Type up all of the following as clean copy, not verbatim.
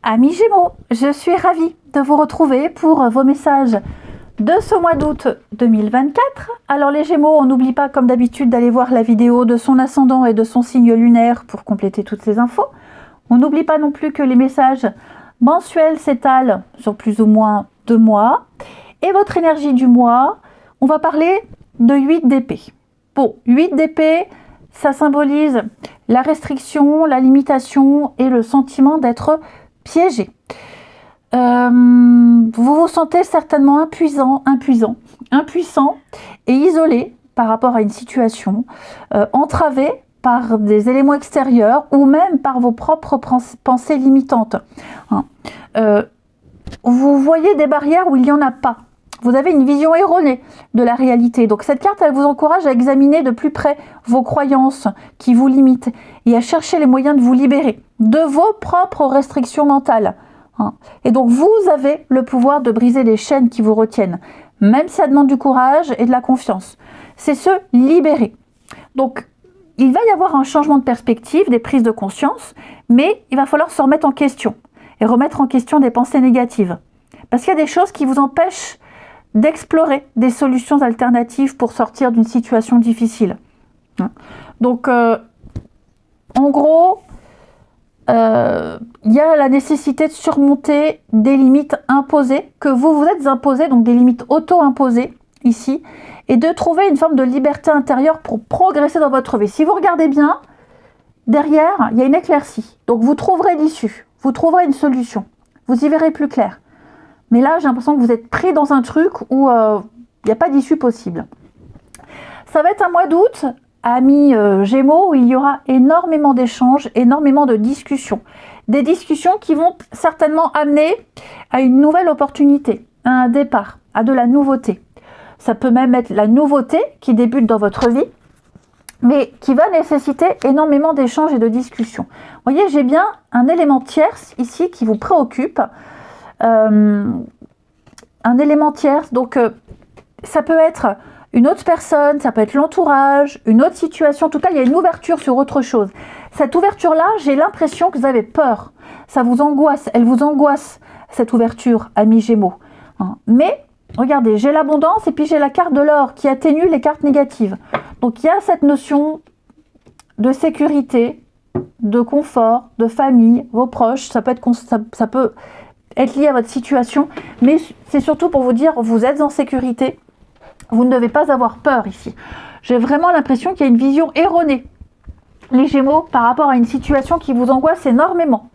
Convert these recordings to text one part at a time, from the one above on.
Amis Gémeaux, je suis ravie de vous retrouver pour vos messages de ce mois d'août 2024. Alors les Gémeaux, on n'oublie pas comme d'habitude d'aller voir la vidéo de son ascendant et de son signe lunaire pour compléter toutes ces infos. On n'oublie pas non plus que les messages mensuels s'étalent sur plus ou moins 2 mois. Et votre énergie du mois, on va parler de 8 d'épée. Bon, 8 d'épée, ça symbolise la restriction, la limitation et le sentiment d'être piégé. Vous vous sentez certainement impuissant et isolé par rapport à une situation, entravé par des éléments extérieurs ou même par vos propres pensées limitantes. Vous voyez des barrières où il n'y en a pas. Vous avez une vision erronée de la réalité. Donc cette carte, elle vous encourage à examiner de plus près vos croyances qui vous limitent et à chercher les moyens de vous libérer de vos propres restrictions mentales. Et donc vous avez le pouvoir de briser les chaînes qui vous retiennent, même si ça demande du courage et de la confiance. C'est se libérer. Donc il va y avoir un changement de perspective, des prises de conscience, mais il va falloir se remettre en question et remettre en question des pensées négatives. Parce qu'il y a des choses qui vous empêchent d'explorer des solutions alternatives pour sortir d'une situation difficile. Donc, en gros, il y a la nécessité de surmonter des limites imposées, que vous vous êtes imposées, donc des limites auto-imposées ici, et de trouver une forme de liberté intérieure pour progresser dans votre vie. Si vous regardez bien, derrière, il y a une éclaircie. Donc, vous trouverez l'issue, vous trouverez une solution, vous y verrez plus clair. Mais là, j'ai l'impression que vous êtes pris dans un truc où il n'y a pas d'issue possible. Ça va être un mois d'août, amis Gémeaux, où il y aura énormément d'échanges, énormément de discussions. Des discussions qui vont certainement amener à une nouvelle opportunité, à un départ, à de la nouveauté. Ça peut même être la nouveauté qui débute dans votre vie, mais qui va nécessiter énormément d'échanges et de discussions. Vous voyez, j'ai bien un élément tierce ici qui vous préoccupe. Un élément tierce, donc ça peut être une autre personne, ça peut être l'entourage, une autre situation, en tout cas il y a une ouverture sur autre chose. Cette ouverture là, j'ai l'impression que vous avez peur, ça vous angoisse, elle vous angoisse cette ouverture, amis Gémeaux. Mais regardez, j'ai l'abondance et puis j'ai la carte de l'or qui atténue les cartes négatives. Donc il y a cette notion de sécurité, de confort, de famille, vos proches, ça peut être lié à votre situation, mais c'est surtout pour vous dire, vous êtes en sécurité, vous ne devez pas avoir peur ici. J'ai vraiment l'impression qu'il y a une vision erronée, les Gémeaux, par rapport à une situation qui vous angoisse énormément.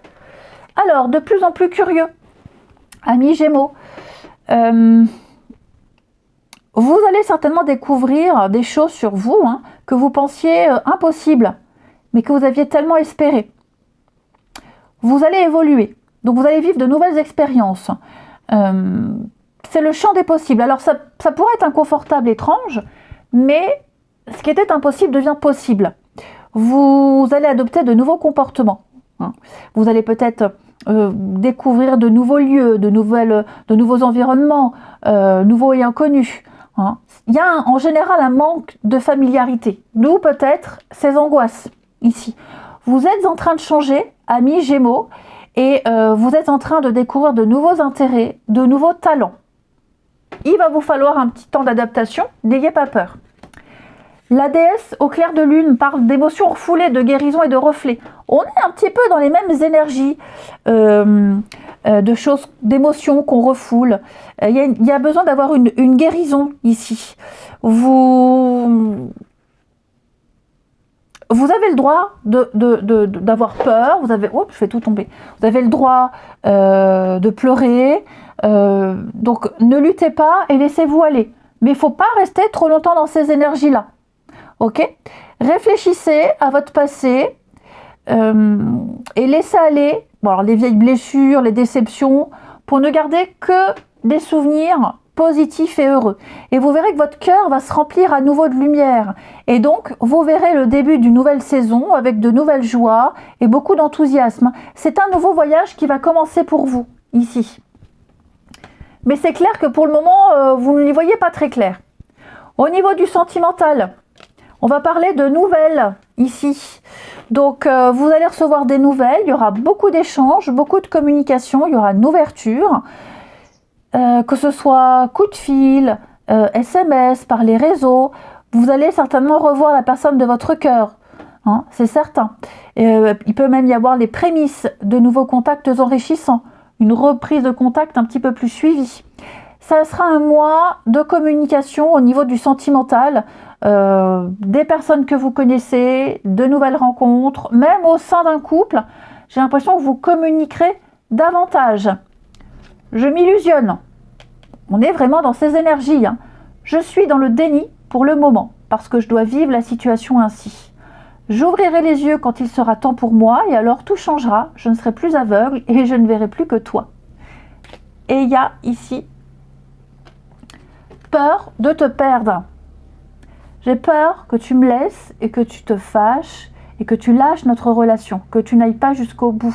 Alors, de plus en plus curieux, amis Gémeaux, vous allez certainement découvrir des choses sur vous, que vous pensiez impossibles, mais que vous aviez tellement espéré. Vous allez évoluer. Donc vous allez vivre de nouvelles expériences. C'est le champ des possibles. Alors ça pourrait être inconfortable, étrange, mais ce qui était impossible devient possible. Vous allez adopter de nouveaux comportements. Vous allez peut-être découvrir de nouveaux lieux, de nouveaux environnements, nouveaux et inconnus. Il y a en général un manque de familiarité. D'où peut-être ces angoisses ici. Vous êtes en train de changer, amis Gémeaux, et vous êtes en train de découvrir de nouveaux intérêts, de nouveaux talents. Il va vous falloir un petit temps d'adaptation, n'ayez pas peur. La déesse au clair de lune parle d'émotions refoulées, de guérison et de reflets. On est un petit peu dans les mêmes énergies de choses, d'émotions qu'on refoule. Il y a besoin d'avoir une guérison ici. Vous avez le droit d'avoir peur, je fais tout tomber. Vous avez le droit de pleurer, donc ne luttez pas et laissez-vous aller. Mais il ne faut pas rester trop longtemps dans ces énergies-là. Ok ? Réfléchissez à votre passé et laissez aller alors les vieilles blessures, les déceptions, pour ne garder que des souvenirs positif et heureux. Et vous verrez que votre cœur va se remplir à nouveau de lumière. Et donc, vous verrez le début d'une nouvelle saison avec de nouvelles joies et beaucoup d'enthousiasme. C'est un nouveau voyage qui va commencer pour vous, ici. Mais c'est clair que pour le moment, vous ne l'y voyez pas très clair. Au niveau du sentimental, on va parler de nouvelles, ici. Donc, vous allez recevoir des nouvelles, il y aura beaucoup d'échanges, beaucoup de communication, il y aura une ouverture, que ce soit coup de fil, SMS, par les réseaux. Vous allez certainement revoir la personne de votre cœur, hein, c'est certain. Il peut même y avoir les prémices de nouveaux contacts enrichissants, une reprise de contact un petit peu plus suivie. Ça sera un mois de communication au niveau du sentimental, des personnes que vous connaissez, de nouvelles rencontres, même au sein d'un couple. J'ai l'impression que vous communiquerez davantage. Je m'illusionne. On est vraiment dans ces énergies, hein. Je suis dans le déni pour le moment, parce que je dois vivre la situation ainsi. J'ouvrirai les yeux quand il sera temps pour moi, et alors tout changera. Je ne serai plus aveugle et je ne verrai plus que toi. Et il y a ici peur de te perdre. J'ai peur que tu me laisses et que tu te fâches et que tu lâches notre relation, que tu n'ailles pas jusqu'au bout.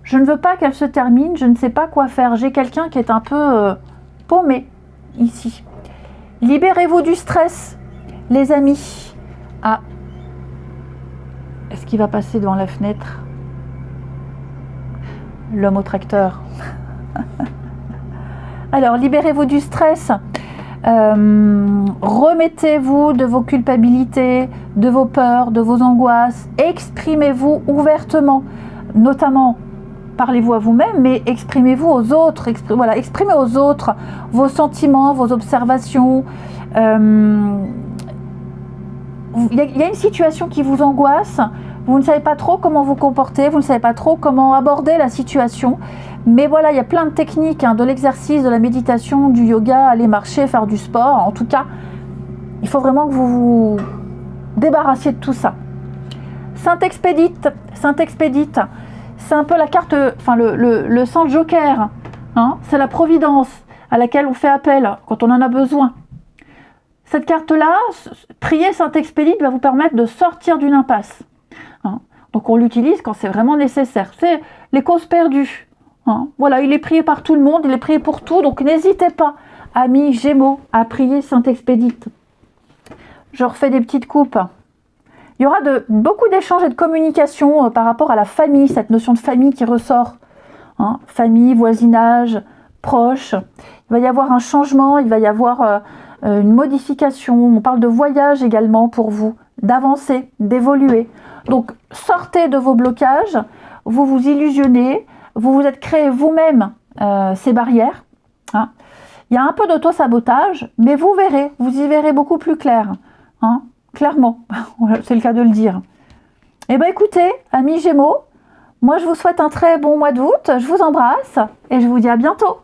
Je ne veux pas qu'elle se termine, je ne sais pas quoi faire. J'ai quelqu'un qui est un peu paumé ici. Libérez-vous du stress, les amis. Ah, est-ce qu'il va passer devant la fenêtre? L'homme au tracteur. Alors, libérez-vous du stress. Remettez-vous de vos culpabilités, de vos peurs, de vos angoisses. Exprimez-vous ouvertement, notamment parlez-vous à vous-même, mais exprimez-vous aux autres. Exprimez aux autres vos sentiments, vos observations. Il y a une situation qui vous angoisse, vous ne savez pas trop comment vous comporter, vous ne savez pas trop comment aborder la situation. Mais voilà, il y a plein de techniques, hein, de l'exercice, de la méditation, du yoga, aller marcher, faire du sport. En tout cas, il faut vraiment que vous vous débarrassiez de tout ça. Saint-Expédite, Saint-Expédite, c'est un peu la carte, enfin le sang joker, hein, c'est la providence à laquelle on fait appel quand on en a besoin. Cette carte-là, prier Saint-Expédite va vous permettre de sortir d'une impasse, hein. Donc on l'utilise quand c'est vraiment nécessaire. C'est les causes perdues. Hein. Voilà, il est prié par tout le monde, il est prié pour tout, donc n'hésitez pas, amis Gémeaux, à prier Saint-Expédite. Je refais des petites coupes. Il y aura beaucoup d'échanges et de communication par rapport à la famille, cette notion de famille qui ressort. Hein. Famille, voisinage, proche. Il va y avoir un changement, il va y avoir une modification. On parle de voyage également pour vous, d'avancer, d'évoluer. Donc sortez de vos blocages, vous vous illusionnez, vous vous êtes créé vous-même ces barrières. Hein. Il y a un peu d'auto-sabotage, mais vous verrez, vous y verrez beaucoup plus clair. Hein. Clairement, c'est le cas de le dire. Eh bien écoutez, amis Gémeaux, moi je vous souhaite un très bon mois d'août, je vous embrasse et je vous dis à bientôt.